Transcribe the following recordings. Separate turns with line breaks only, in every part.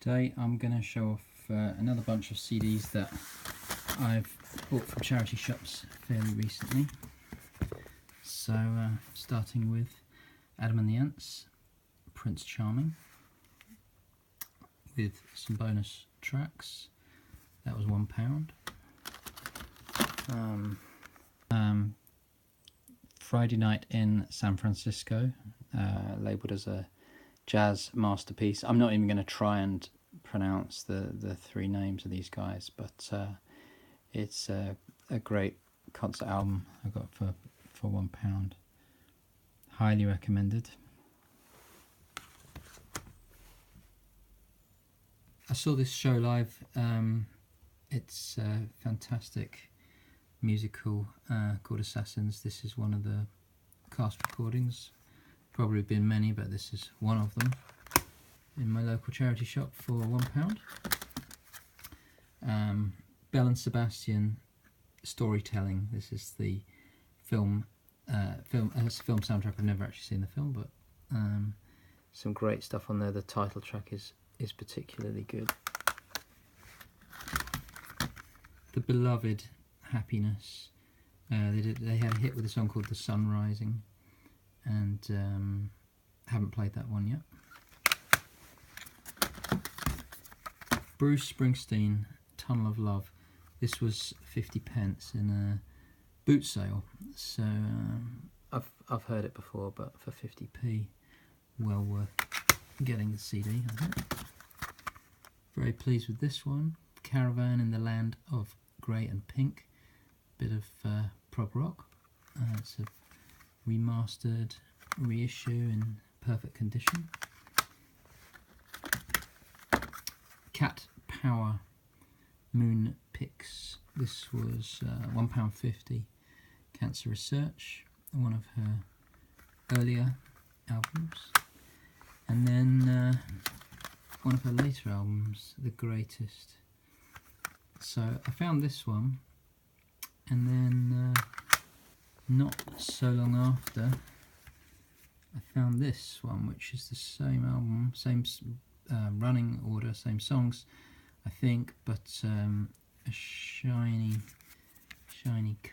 Today I'm going to show off another bunch of CDs that I've bought from charity shops fairly recently. So starting with Adam and the Ants, Prince Charming, with some bonus tracks. That was £1. Friday Night in San Francisco, labelled as a jazz masterpiece. I'm not even going to try and pronounce the three names of these guys, but it's a great concert album I got for £1. Highly recommended. I saw this show live. It's a fantastic musical called Assassins. This is one of the cast recordings. Probably been many, but this is one of them in my local charity shop for £1. Belle and Sebastian, Storytelling. This is the film soundtrack. I've never actually seen the film, but some great stuff on there. The title track is particularly good. The Beloved, Happiness. They had a hit with a song called The Sun Rising, and haven't played that one yet. Bruce Springsteen, Tunnel of Love. This was 50p in a boot sale, so I've heard it before, but for 50p, well worth getting the CD, I think. Very pleased with this one. Caravan in the Land of Grey and Pink. Bit of prog rock. It's a remastered reissue in perfect condition. Cat Power, Moon Pix. This was £1.50. Cancer Research, one of her earlier albums. And then one of her later albums, The Greatest. So I found this one, and then not so long after I found this one, which is the same album, same running order, same songs I think, but a shiny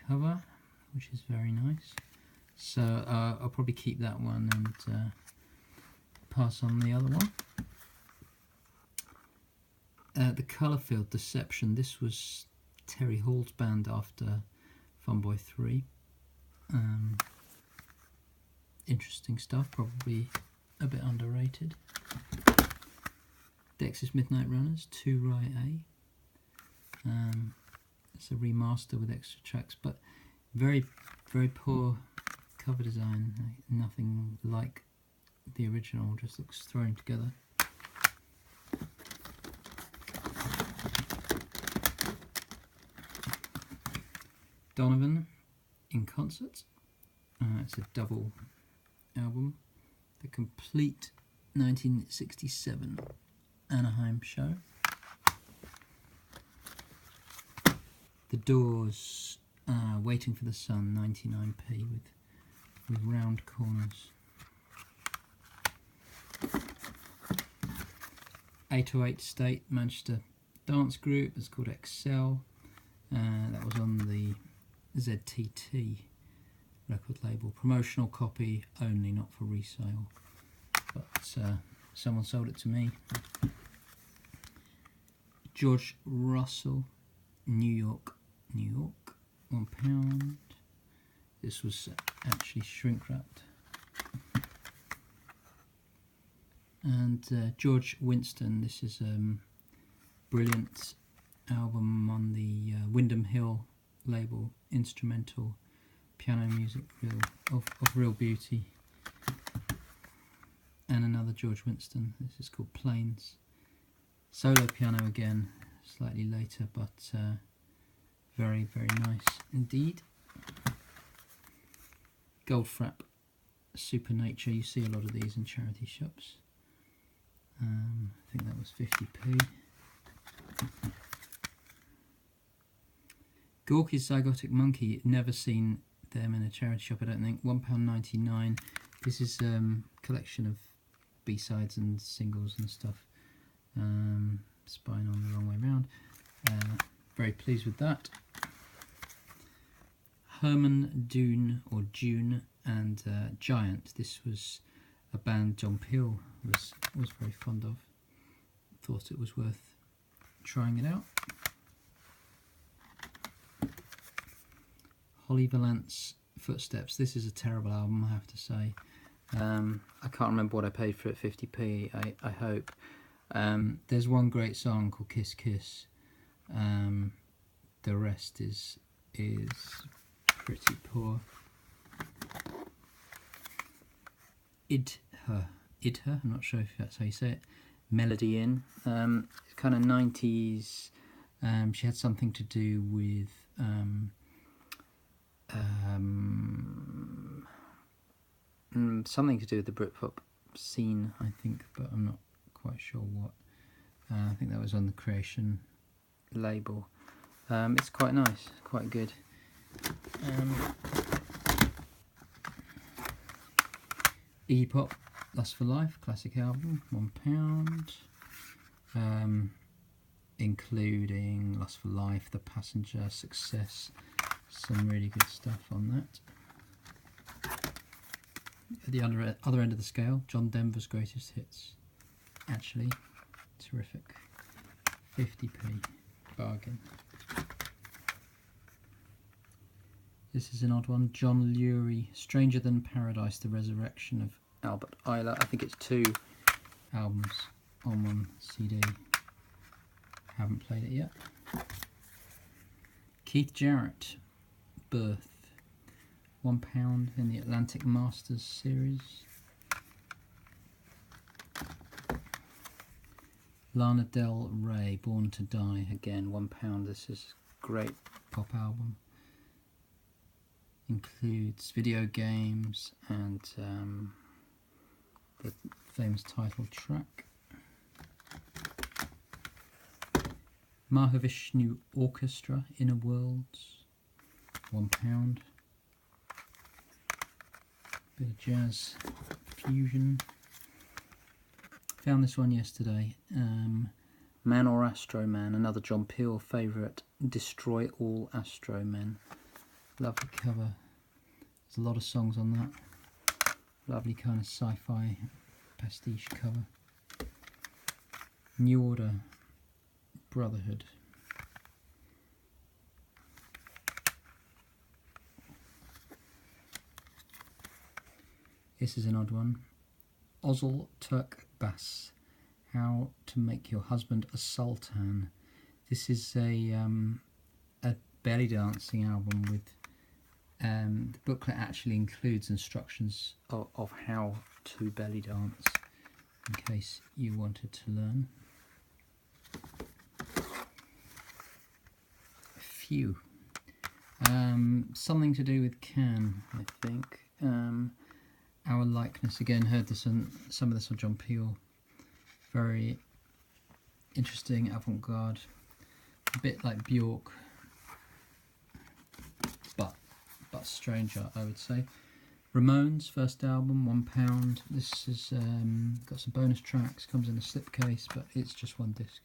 cover, which is very nice. So I'll probably keep that one and pass on the other one. The Colourfield, Deception. This was Terry Hall's band after Funboy 3. Interesting stuff, probably a bit underrated. Dexys Midnight Runners, 2 Right A. It's a remaster with extra tracks, but very, very poor cover design. Nothing like the original, just looks thrown together. Donovan in Concert. It's a double album. The complete 1967 Anaheim show. The Doors, Waiting for the Sun, 99p with round corners. 808 State, Manchester dance group. It's called Excel. That was on the ZTT record label. Promotional copy only, not for resale. But someone sold it to me. George Russell, New York, £1. This was actually shrink wrapped. And George Winston. This is brilliant album on the Windham Hill label, instrumental piano music, of real beauty. And another George Winston. This is called Plains. Solo piano again, slightly later, but very, very nice indeed. Goldfrapp, Supernature. You see a lot of these in charity shops. I think that was 50p. Gorky's Zygotic Monkey. Never seen them in a charity shop, I don't think. £1.99. This is a collection of B-sides and singles and stuff. Spine on the wrong way round. Very pleased with that. Herman, Dune or Dune and Giant. This was a band John Peel was very fond of. Thought it was worth trying it out. Holly Valance, Footsteps. This is a terrible album, I have to say. I can't remember what I paid for it, 50p, I hope. There's one great song called Kiss Kiss. The rest is pretty poor. Idha, I'm not sure if that's how you say it. Melody In, kind of 90s. She had something to do with something to do with the Britpop scene, I think, but I'm not quite sure what. I think that was on the Creation label. It's quite nice, quite good. Iggy Pop, Lust for Life, classic album, £1. Including Lust for Life, The Passenger, Success, some really good stuff on that. At the other end of the scale, John Denver's Greatest Hits, actually, terrific, 50p, bargain. This is an odd one, John Lurie, Stranger Than Paradise, The Resurrection of Albert Ayler. I think it's 2 albums on one CD. Haven't played it yet. Keith Jarrett, Birth, £1 in the Atlantic Masters series. Lana Del Rey, Born to Die, again £1. This is a great pop album. Includes video games and the famous title track. Mahavishnu Orchestra, Inner Worlds, £1. Bit of jazz fusion. Found this one yesterday. Man or Astro Man, another John Peel favourite. Destroy All Astro Men. Lovely cover. There's a lot of songs on that. Lovely kind of sci-fi pastiche cover. New Order, Brotherhood. This is an odd one. Ozzel Turk Bass, How to Make Your Husband a Sultan. This is a belly dancing album with the booklet actually includes instructions of how to belly dance in case you wanted to learn. Phew. Something to do with Can, I think. Our Likeness, again, heard this on some of this on John Peel. Very interesting, avant-garde, a bit like Bjork, but stranger, I would say. Ramones, first album, £1. This is got some bonus tracks, comes in a slipcase, but it's just one disc.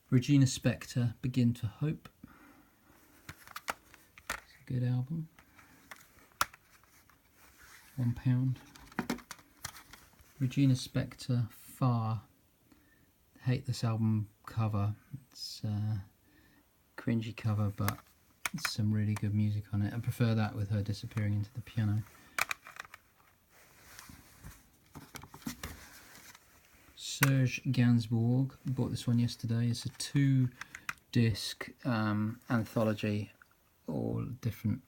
Regina Spektor, Begin to Hope. It's a good album. £1. Regina Spektor, Far. Hate this album cover. It's a cringy cover, but some really good music on it. I prefer that with her disappearing into the piano. Serge Gainsbourg, bought this one yesterday. It's a 2-disc anthology, all different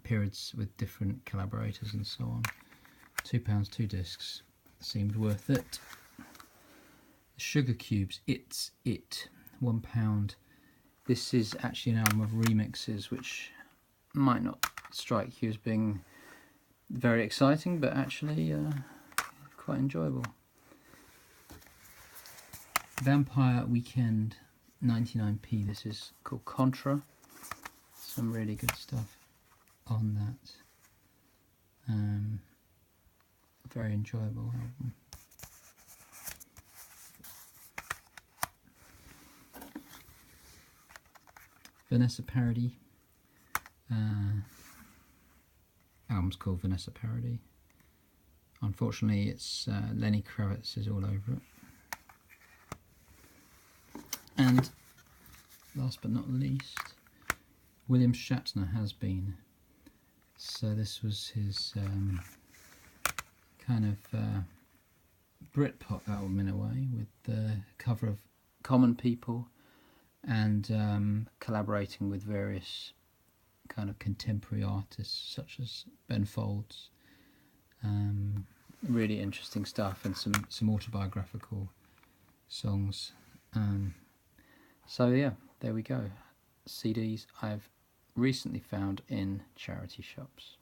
periods with different collaborators and so on. £2, 2 discs, seemed worth it. Sugar Cubes, It's It, £1. This is actually an album of remixes, which might not strike you as being very exciting, but actually quite enjoyable. Vampire Weekend, 99p. This is called Contra. Some really good stuff on that. very enjoyable album. Vanessa Parody. Album's called Vanessa Parody. Unfortunately, it's Lenny Kravitz is all over it. And last but not least, William Shatner has been. So this was his kind of Britpop album in a way, with the cover of Common People and collaborating with various kind of contemporary artists such as Ben Folds. Really interesting stuff, and some autobiographical songs. So yeah, there we go. CDs I've recently found in charity shops.